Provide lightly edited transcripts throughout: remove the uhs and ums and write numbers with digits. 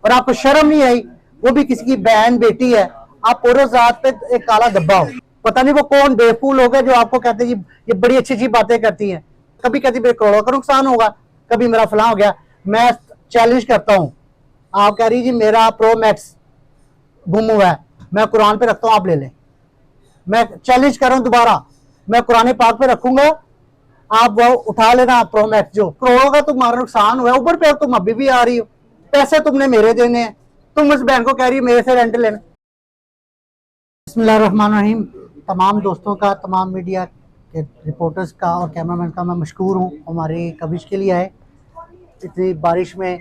और आपको शर्म नहीं आई? वो भी किसी की बहन बेटी है, आप पूरे जात पे एक काला धब्बा हो। पता नहीं वो कौन बेवकूफ लोग हैं जो आपको कहते हैं ये बड़ी अच्छी अच्छी बातें करती हैं। कभी कहती मेरे करोड़ों का नुकसान होगा, कभी मेरा फलां हो गया। मैं चैलेंज करता हूँ, आप कह रही जी मेरा प्रो मैक्स गुम हुआ है, मैं कुरान पे रखता हूँ, आप ले लें। मैं चैलेंज कर रहा हूँ दोबारा, मैं कुरान पाक पे रखूंगा, आप वो उठा लेना प्रो मैक्स। जो करोड़ों का तुम्हारा नुकसान हुआ है, ऊपर पे तुम अभी भी आ रही हो, पैसे तुमने मेरे देने हैं, तुम उस बहन को कह रही हो मेरे से रेंट लेना। बिस्मिल्लाहिर्रहमानिर्रहीम। तमाम दोस्तों का, तमाम मीडिया के रिपोर्टर्स का और कैमरामैन का मैं मशकूर हूँ, हमारी कवरेज के लिए आए इतनी बारिश में,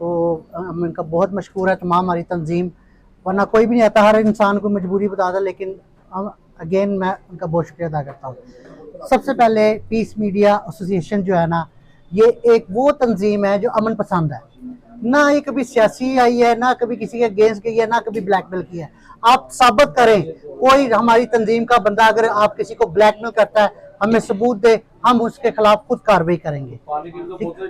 तो हम इनका बहुत मशकूर है, तमाम हमारी तंजीम। वरना कोई भी नहीं आता, हर इंसान को मजबूरी बता था, लेकिन अगेन मैं उनका बहुत शुक्रिया अदा करता हूँ। सबसे पहले पीस मीडिया एसोसिएशन जो है ना, ये एक वो तंजीम है जो अमन पसंद है, ना ये कभी सियासी आई है, ना कभी किसी के अगेंस्ट गई है, ना कभी ब्लैकमेल किया है। आप साबित करें, कोई हमारी तंजीम का बंदा अगर आप किसी को ब्लैकमेल करता है, हमें सबूत दे, हम उसके खिलाफ खुद कार्रवाई करेंगे।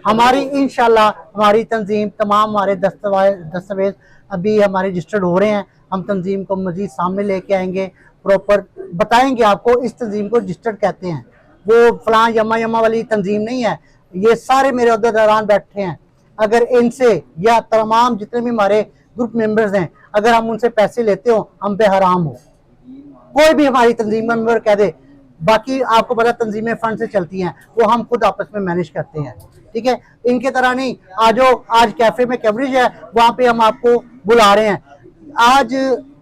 हमारी इंशाल्लाह हमारी तंजीम, तमाम हमारे दस्तावेज अभी हमारे रजिस्टर्ड हो रहे हैं, हम तंजीम को मजीद सामने लेके आएंगे, प्रॉपर बताएंगे आपको इस तंजीम को रजिस्टर्ड कहते हैं। वो फलां यमा यमा वाली तंजीम नहीं है, ये सारे मेरे अहदेदारान बैठे हैं। अगर इनसे या तमाम जितने भी हमारे ग्रुप मेंबर्स हैं, अगर हम उनसे पैसे लेते हो, हम पे हराम हो। कोई भी हमारी तंजीम का मेंबर कह दे, बाकी आपको पता तंजीमें फंड से चलती हैं, वो हम खुद आपस में मैनेज करते हैं, ठीक है। इनके तरह नहीं, आज कैफे में कवरेज है, वहां पे हम आपको बुला रहे हैं। आज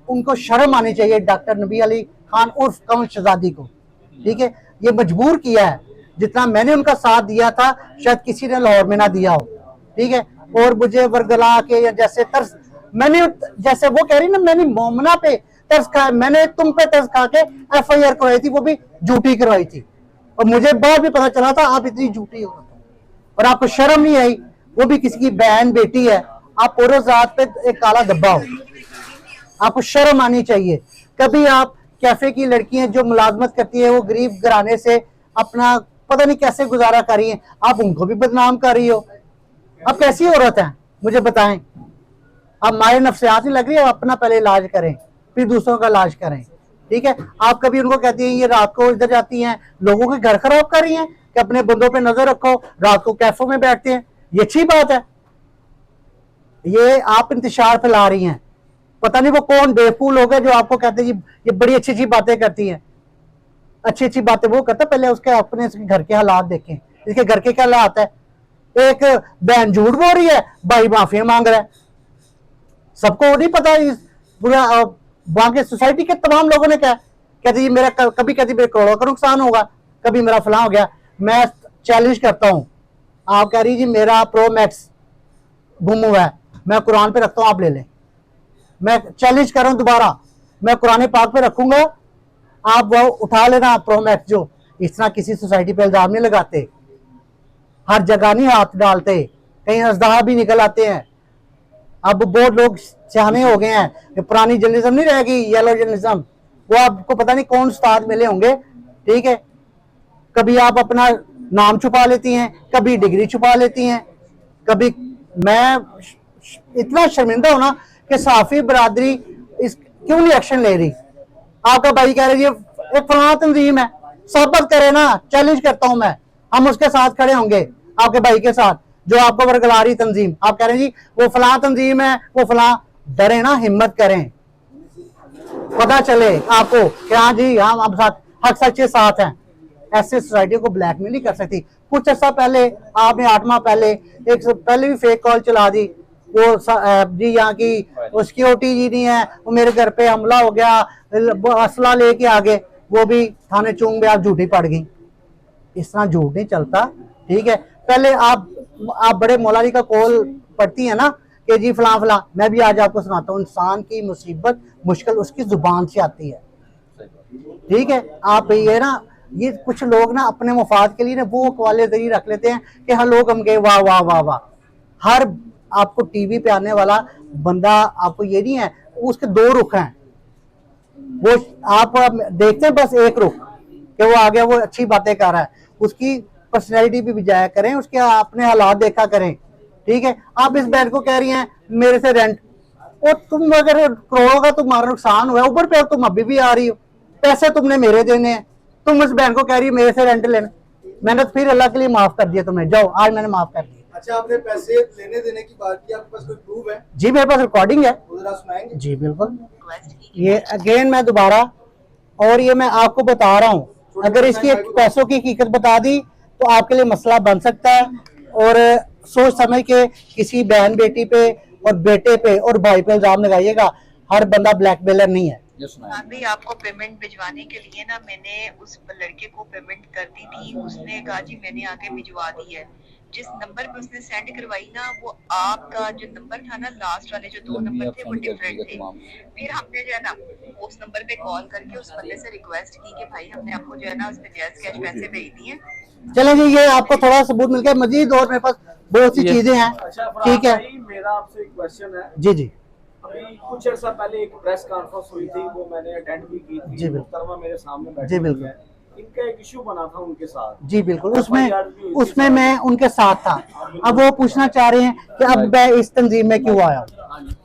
उनको शर्म आनी चाहिए, डॉक्टर नबी अली खान उर्फ कमल शहजादी को, ठीक है। ये मजबूर किया है, जितना मैंने उनका साथ दिया था शायद किसी ने लाहौर में ना दिया हो, ठीक है। और मुझे वर्गला के या जैसे तरस, मैंने जैसे वो कह रही ना, मैंने मोमना पे तरस खाया, मैंने तुम पे तरस खा के FIR करवाई थी, वो भी झूठी करवाई थी, और मुझे बाद भी पता चला था आप इतनी झूठी हो, और आपको शर्म नहीं आई? वो भी किसी की बहन बेटी है, आप पूरे जात पे एक काला धब्बा हो। आपको शर्म आनी चाहिए। कभी आप कैफे की लड़कियां जो मुलाजमत करती है, वो गरीब घराने से अपना पता नहीं कैसे गुजारा कर रही है, आप उनको भी बदनाम कर रही हो। अब कैसी औरत है मुझे बताएं? अब मारे नफ्सियात नहीं लग रही है, अपना पहले इलाज करें, फिर दूसरों का इलाज करें, ठीक है। आप कभी उनको कहती हैं ये रात को इधर जाती हैं, लोगों के घर खराब कर रही हैं कि अपने बंदों पे नजर रखो, रात को कैफों में बैठते हैं, ये अच्छी बात है? ये आप इंतशार फैला रही हैं। पता नहीं वो कौन बेवकूफ लोग हैं जो आपको कहते हैं ये बड़ी अच्छी अच्छी बातें करती हैं। अच्छी अच्छी बातें वो करता, पहले उसके अपने घर के हालात देखें, इसके घर के क्या हालात है। एक बहन झूठ बोल रही है, भाई माफी मांग रहा है। सबको नहीं पता, इस पूरा वहां के सोसाइटी के तमाम लोगों ने क्या कहते जी मेरा कभी कहती मेरे करोड़ों का नुकसान होगा, कभी मेरा फलां हो गया। मैं चैलेंज करता हूँ, आप कह रही जी मेरा प्रो मैक्स गुम हुआ है, मैं कुरान पे रखता हूँ, आप ले लें। मैं चैलेंज कर रहा हूँ दोबारा, मैं कुरान पाक पे रखूंगा, आप वो उठा लेना प्रो मैक्स। जो इस तरह किसी सोसाइटी पे इल्जाम नहीं लगाते, हर जगह नहीं हाथ डालते, कहीं अजदहा भी निकल आते हैं। अब बहुत लोग सियाने हो गए हैं, पुरानी जर्नलिज्म नहीं रहेगी, येलो जर्नलिज्म, वो आपको पता नहीं कौन उस्ताद मिले होंगे, ठीक है। कभी आप अपना नाम छुपा लेती हैं, कभी डिग्री छुपा लेती हैं, कभी मैं इतना शर्मिंदा हूं ना कि सहाफी बरादरी इस क्यों नहीं एक्शन ले रही। आपका भाई कह रहे जी एक फलां तंजीम है, साबित करे ना, चैलेंज करता हूं मैं, हम उसके साथ खड़े होंगे, आपके भाई के साथ जो आपको वर्गला रही तंजीम। आप कह रहे हैं जी वो फलां तंजीम है, वो फलां, डरे ना, हिम्मत करें, पता चले आपको कि हाँ जी हम अब हक सच्चे साथ हैं। ऐसे सोसाइटी को ब्लैकमेल नहीं कर सकती। कुछ अर्सा पहले आपने 8 माह पहले एक पहले भी फेक कॉल चला दी, वो जी यहाँ की सिक्योरिटी जी नहीं है, वो मेरे घर पे हमला हो गया, असला लेके आ गए, वो भी थाने चूंग में आप झूठी पड़ गई। इस तरह झूठ नहीं चलता, ठीक है। पहले आप बड़े मौलानी का कॉल पढ़ती है ना कि जी फलां फलां, मैं भी आज आपको सुनाता हूँ, इंसान की मुसीबत मुश्किल उसकी जुबान से आती है, ठीक है। आप ये ना, ये कुछ लोग ना अपने मुफाद के लिए ना वो कवाले दरी रख लेते हैं कि हाँ लोग हम गए वाह वाह वाह वाह। हर आपको टीवी पे आने वाला बंदा आपको ये नहीं है, उसके 2 रुख हैं, वो आप देखते हैं बस एक रुख कि वो आ गया, वो अच्छी बातें कर रहा है, उसकी पर्सनैलिटी भी जाया करें, उसके अपने हालात देखा करें, ठीक है। आप इस बहन को कह रही हैं मेरे से रेंट, और तुम अगर करोड़ों का तुम्हारा नुकसान हुआ ऊपर पे तुम अभी भी आ रही हो, पैसे तुमने मेरे देने हैं, तुम उस बहन को कह रही हो मेरे से रेंट लेना। मैंने तो फिर अल्लाह के लिए माफ कर दिया तुम्हें, जाओ आज मैंने माफ कर दिया। अच्छा, आपने पैसे लेने देने की बात की, आपके पास कोई प्रूफ है? जी मेरे पास रिकॉर्डिंग है। जरा सुनाएंगे? जी बिल्कुल, ये अगेन मैं दोबारा, और ये मैं आपको बता रहा हूँ, अगर इसकी पैसों की हकीकत बता दी तो आपके लिए मसला बन सकता है। और सोच समझ के किसी बहन बेटी पे और बेटे पे और भाई पे इल्जाम लगाइएगा, हर बंदा ब्लैकमेलर नहीं है। भाई आपको पेमेंट भिजवाने के लिए ना मैंने उस लड़के को पेमेंट कर दी थी, उसने कहा जी मैंने आके भिजवा दी है। जिस नंबर पे उसने सेंड करवाई ना, वो आपका जो नंबर था ना, लास्ट वाले जो 2 नंबर थे वो डिफरेंट थे। फिर हमने जो है ना उस नंबर पे कॉल करके उस बंदे से रिक्वेस्ट की कि भाई हमने आपको जो है ना उसमें जायज कैश पैसे भेज दिए। चले जी, ये आपको थोड़ा सबूत मिल गया मजीद, और मेरे पास बहुत सी चीजें हैं। ठीक है, मेरा आपसे एक क्वेश्चन है। जी जी, अभी कुछ अर्सा पहले एक प्रेस कॉन्फ्रेंस हुई थी, वो मैंने अटेंड भी की थी। जी बिल्कुल, मुहतरमा मेरे सामने बैठी जी बिल्कुल, है। इनका एक इशू बना था उनके साथ। जी बिल्कुल, उसमें मैं उनके साथ था। अब वो पूछना चाह रहे हैं कि अब मैं इस तंजीम में क्यों आया।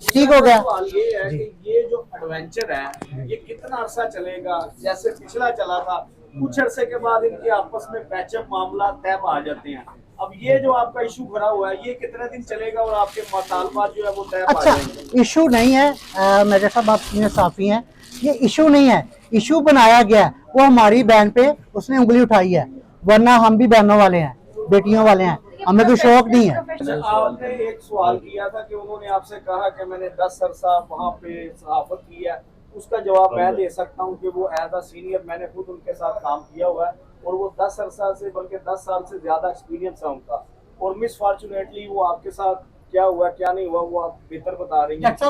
ठीक हो गया। सवाल ये है कि ये जो एडवेंचर है ये कितना अरसा चलेगा? जैसे पिछला चला था, कुछ अरसे के बाद इनके आपस में पैचअप मामला तय आ जाते हैं। अब ये जो आपका इशू खड़ा हुआ है ये कितने दिन चलेगा और आपके मुतालबात जो है वो तय अच्छा, इशू नहीं है मेरे साहब, आप सीनियर साफी हैं, ये इशू नहीं है, इशू बनाया गया है, वो हमारी बहन पे उसने उंगली उठाई है, वरना हम भी बहनों वाले हैं, बेटियों वाले हैं, हमें कोई शौक नहीं है। आपने एक सवाल किया था कि उन्होंने आपसे कहा कि मैंने 10 अरसा वहाँ पे सहाफत की है, उसका जवाब मैं दे सकता हूँ कि वो एज अ सीनियर मैंने खुद उनके साथ काम किया हुआ है और वो 10 अरसा से बल्कि 10 साल से ज्यादा एक्सपीरियंस है उनका। और मिसफॉर्चुनेटली वो आपके साथ क्या हुआ क्या नहीं हुआ वो आप बेहतर बता रही हैं। अच्छा,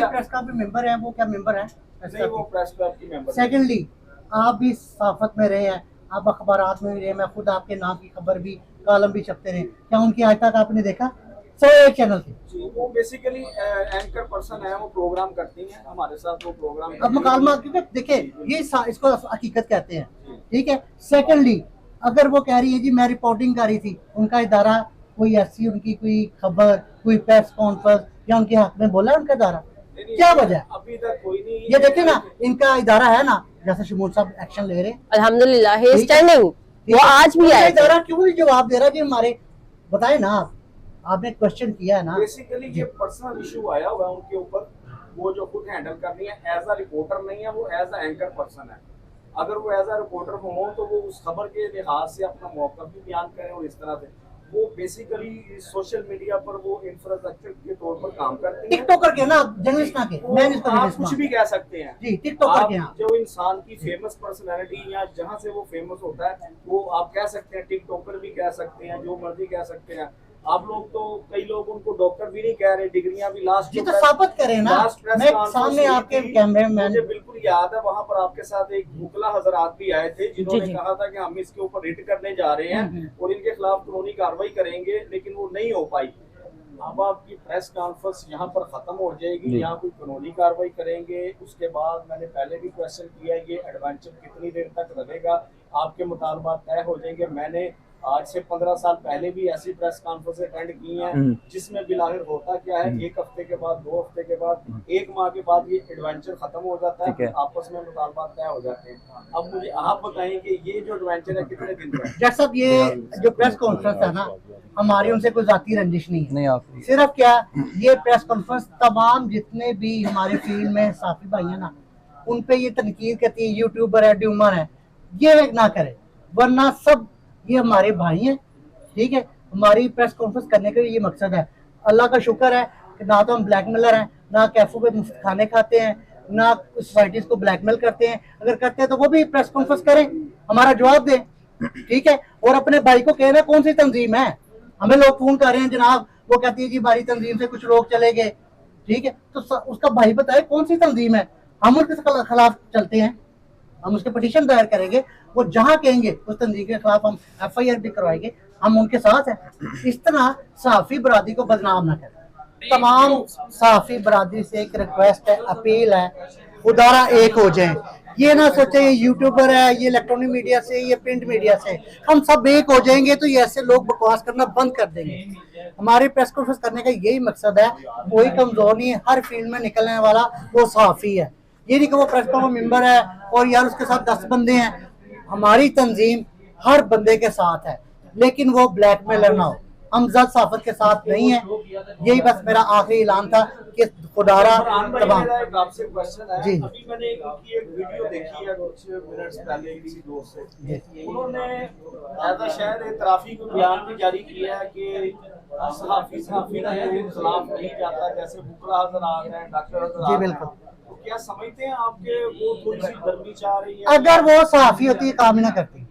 प्रेस क्लब में मेंबर है, वो क्या मेंबर है? नहीं, वो प्रेस क्लब की मेंबर। सेकेंडली, आप भी सहाफत में रहे हैं, आप अखबारात में भी रहे, मैं खुद आपके नाम की खबर भी, कॉलम भी छपते रहे, क्या उनकी आज तक आपने देखा? एक चैनल पे जी, वो बेसिकली एंकर पर्सन है, वो प्रोग्राम करती हैं हमारे साथ, वो प्रोग्राम। अब मुकालमा, क्योंकि देखिए ये इसको हकीकत कहते हैं। ठीक है। सेकेंडली, अगर वो कह रही है जी मैं रिपोर्टिंग कर रही थी, उनका इदारा कोई ऐसी उनकी कोई खबर, कोई प्रेस कॉन्फ्रेंस या उनके हक में बोला उनका इदारा, क्या वजह? अभी तक कोई नहीं। ये देखे ना, इनका इदारा है ना, जैसे शमून साहब एक्शन ले रहे हैं, अल्हम्दुलिल्लाह ही इज स्टैंडिंग, वो आज भी आए। इदारा क्यों नहीं जवाब दे रहा जी हमारे? बताए ना, आपने क्वेश्चन किया है ना। बेसिकली ये पर्सनल इशू आया हुआ है उनके ऊपर, वो जो खुद हैंडल कर रही है, एज अ रिपोर्टर नहीं है, वो एज अ एंकर पर्सन है। अगर वो एज अ रिपोर्टर हो तो वो उस खबर के लिहाज से अपना मौका भी बयान करें और इस तरह से वो बेसिकली सोशल मीडिया पर वो इंफ्रास्ट्रक्चर के तौर पर काम करते हैं। टिकटॉकर के ना, जर्नलिस्ट ना के, मैं इसको आप कुछ भी कह सकते हैं जी, टिकटॉकर के। हाँ, जो इंसान की फेमस पर्सनालिटी या जहाँ से वो फेमस होता है वो आप कह सकते हैं, टिकटॉकर भी कह सकते हैं, जो मर्जी कह सकते हैं। आप लोग तो कई लोग उनको डॉक्टर भी नहीं कह रहे, डिग्रियां भी लास्ट जी तो साबित करें ना, मैं सामने आपके कैमरे में। मुझे बिल्कुल याद है वहाँ पर आपके साथ एक भूखला हजरात भी आए थे जिन्होंने कहा था कि हम इसके ऊपर रिट करने जा रहे हैं और इनके खिलाफ कानूनी कार्रवाई करेंगे, लेकिन वो नहीं हो पाई। अब आपकी प्रेस कॉन्फ्रेंस यहाँ पर खत्म हो जाएगी, यहाँ कोई कानूनी कार्रवाई करेंगे, उसके बाद मैंने पहले भी क्वेश्चन किया ये एडवेंचर कितनी देर तक रहेगा, आपके मुतालबात तय हो जाएंगे। मैंने आज से 15 साल पहले भी ऐसी प्रेस कॉन्फ्रेंस अटेंड की हैं जिसमें बिलाहिर होता क्या है, 1 हफ्ते के बाद, 2 हफ्ते के बाद, 1 माह के बाद ये एडवेंचर खत्म हो जाता है, आपस में मुतालबात तय हो जाते हैं। अब मुझे आप बताएं कि ये जो एडवेंचर है कितने दिन का है? जज साहब, ये जो प्रेस कॉन्फ्रेंस है ना, हमारी उनसे कोई जाती रंजिश नहीं है, सिर्फ क्या ये प्रेस कॉन्फ्रेंस तमाम जितने भी हमारे फील्ड में साफी भाई है ना, उन पे ये तनकीद करती है, यूट्यूबर है, ड्यूमर है, ये ना करे, वरना सब ये हमारे भाई हैं। ठीक है, हमारी प्रेस कॉन्फ्रेंस करने का ये मकसद है। अल्लाह का शुक्र है कि ना तो हम ब्लैकमेलर हैं, ना कैफों पे मुफ्त खाने खाते हैं, ना सोसाइटीज को ब्लैकमेल करते हैं। अगर करते हैं तो वो भी प्रेस कॉन्फ्रेंस करें, हमारा जवाब दें। ठीक है, और अपने भाई को कहना कौन सी तंजीम है, हमें लोग फोन कर रहे हैं जनाब, वो कहती है जी हमारी तंजीम से कुछ लोग चले गए। ठीक है, तो उसका भाई बताए कौन सी तंजीम है, हम उसके खिलाफ चलते हैं, हम उसके पिटीशन दायर करेंगे, वो जहां कहेंगे उस तंजीम के खिलाफ हम FIR भी करवाएंगे, हम उनके साथ हैं। इस तरह सहाफी बरादरी को बदनाम ना करें। तमाम सहाफी बरादरी से एक रिक्वेस्ट है, अपील है, खुदारा एक हो जाए। ये ना सोचे ये यूट्यूबर है, ये इलेक्ट्रॉनिक मीडिया से, ये प्रिंट मीडिया से, हम सब एक हो जाएंगे तो ये ऐसे लोग बकवास करना बंद कर देंगे। हमारे प्रेस कॉन्फ्रेंस करने का यही मकसद है, कोई कमजोर नहीं है, हर फील्ड में निकलने वाला वो सहाफी है। ये नहीं कि वो प्रेस कॉन्फ्रेंस मेंबर है और यार उसके साथ 10 बंदे हैं। हमारी तंजीम हर बंदे के साथ है, लेकिन वो ब्लैकमेलर ना हो। हम जद साफत के साथ नहीं है। यही बस मेरा आखिरी ऐलान था कि खुदारा तमाम। एक आपसे क्वेश्चन है। जी। अभी मैंने उनकी एक वीडियो देखी है कुछ मिनट्स पहले किसी दोस्त से, उन्होंने ऐसा शायद इतराफी को बयान भी जारी किया है कि सहाफी के खिलाफ नहीं जाता, जैसे बुकला हजरात हैं, डॉक्टर हजरात जी हैं। बिल्कुल। तो क्या समझते हैं आपके वो थोड़ी सी गर्मी चाह रही है? अगर वो सहाफी होती काम ही ना करती,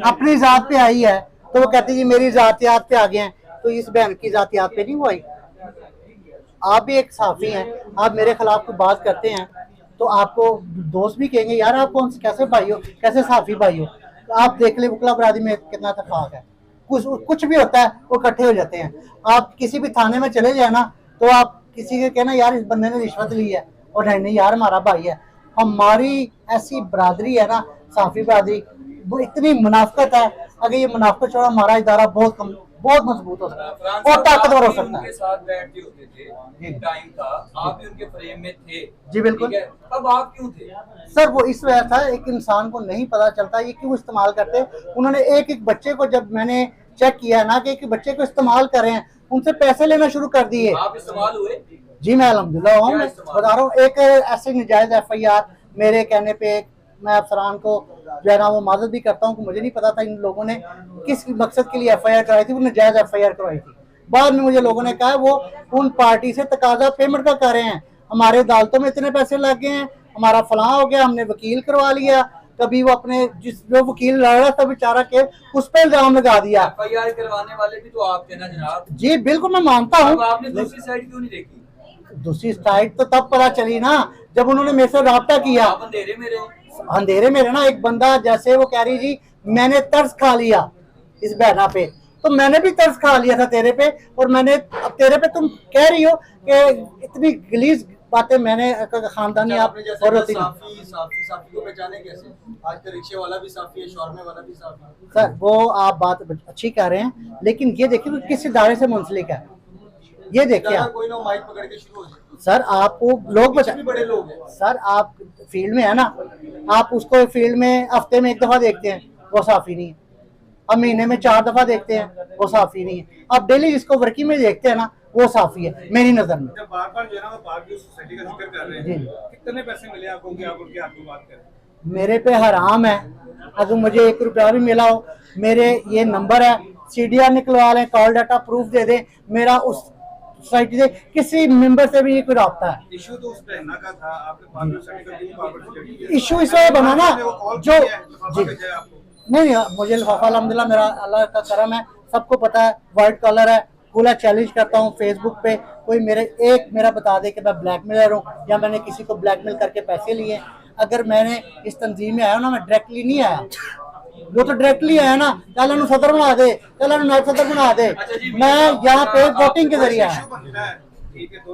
अपनी जात पे आई है तो वो कहती जी मेरी जातियात पे आ गए हैं, तो इस बहन की जातियात पे नहीं वो आई। आप भी एक सहाफी हैं, आप मेरे खिलाफ कोई बात करते हैं तो आपको दोस्त भी कहेंगे यार आप कौन से कैसे भाई हो, कैसे सहाफी भाई हो। तो आप देख ले बुकला बरादरी में कितना इत्तेफाक है, कुछ भी होता है वो इकट्ठे हो जाते हैं। आप किसी भी थाने में चले जाए ना तो आप किसी के कहना यार इस बंदे ने रिश्वत ली है, और नहीं यार हमारा भाई है। हमारी ऐसी बरादरी है ना सहाफी बरादरी, वो इतनी मुनाफकत है। अगर ये मुनाफकत छोड़ा हमारा इदारा बहुत मजबूत हो सकता है और ताकतवर हो सकता है। उनके साथ बैठते होते थे, एक टाइम था, आप भी उनके फ्रेम में थे। जी बिल्कुल। ठीक है, तब आप क्यों थे? सर वो इस वजह था, एक इंसान को नहीं पता चलता ये क्यों इस्तेमाल करते। उन्होंने एक बच्चे को, जब मैंने चेक किया ना कि एक बच्चे को इस्तेमाल कर रहे हैं, उनसे पैसे लेना शुरू कर दिए। आप इस्तेमाल हुए? जी मैं अल्हम्दुलिल्लाह हूँ, क्या मैं इस्तेमाल? बता रहा हूँ। एक ऐसे नाजायज FIR मेरे कहने पे मैं अफसरान को जो है ना वो माजरत भी करता हूँ कि मुझे नहीं पता था इन लोगों ने किस मकसद के लिए FIR कराई थी। वो नाजायज FIR करवाई थी। बाद में मुझे लोगों ने कहा वो उन पार्टी से तकाजा पेमेंट का कर रहे हैं, हमारे अदालतों में इतने पैसे लग गए हैं, हमारा फलां हो गया, हमने वकील करवा लिया। कभी वो अपने जो वकील लड़ रहा था बेचारा के उस पर इल्जाम लगा दिया। FIR करवाने वाले भी तो आप थे ना जनाब। जी बिल्कुल मैं मानता अब हूँ। आपने दूसरी साइड क्यों नहीं देखी? दूसरी साइड तो तब पता चली ना जब उन्होंने मेरे से राब्ता किया। आप अंधेरे में रहे। अंधेरे में रहना, एक बंदा जैसे वो कह रही जी मैंने तर्स खा लिया इस बहना पे, तो मैंने भी तर्स खा लिया था तेरे पे। और मैंने अब तेरे पे तुम कह रही हो कि इतनी गलीज बातें मैंने खानदानी आप और होती साफी को पहचाने कैसे? आज तो रिक्शे वाला भी साफी है, शौरमे वाला भी साफी है। सर वो आप बात अच्छी कह रहे हैं, लेकिन ये देखिए कि किस इदारे से मुंसलिक है। ये देखिए आप, कोई ना माइक पकड़ के शुरू हो जाए। सर आपको लोग भी बड़े लोग हैं। सर आप फील्ड में है ना, आप उसको फील्ड में हफ्ते में 1 दफा देखते हैं, वो साफी नहीं है। अब महीने में 4 दफा देखते हैं, वो साफी नहीं है। अब डेली जिसको वर्किंग में देखते हैं ना वो साफी है मेरी नजर में। जब बार-बार जो है ना वो पाक सोसाइटी का जिक्र कर रहे हैं, कितने पैसे मिले आपको कि आप उनके हाथ में बात करें? मेरे पे हराम है, अगर मुझे 1 रुपया भी मिला हो, मेरे ये नंबर है, CDR निकलवा लें, कॉल डाटा प्रूफ दे दें, मेरा उस सोसाइटी से किसी मेंबर से भी कोई रब्ता है। इशू तो उस बहना का था, आपने पाक सोसाइटी का क्यों बार-बार जिक्र किया? इशू इसलिए बना ना जो जी आपको नहीं मुझे लिफाफा अल्हम्दुलिल्लाह मेरा अल्लाह का करम है, सबको पता है, वाइट कलर है, खुला चैलेंज करता हूँ फेसबुक पे। कोई मेरा बता दे कि मैं ब्लैकमेलर हूँ या मैंने किसी को ब्लैकमेल करके पैसे लिए। अगर मैंने इस तंजीम में आया ना, मैं डायरेक्टली नहीं आया, वो तो डायरेक्टली आया ना, चल सदर बना दे, चल नायब सदर बना दे। मैं यहाँ पे वोटिंग के जरिए आया। बनता है, ठीक है।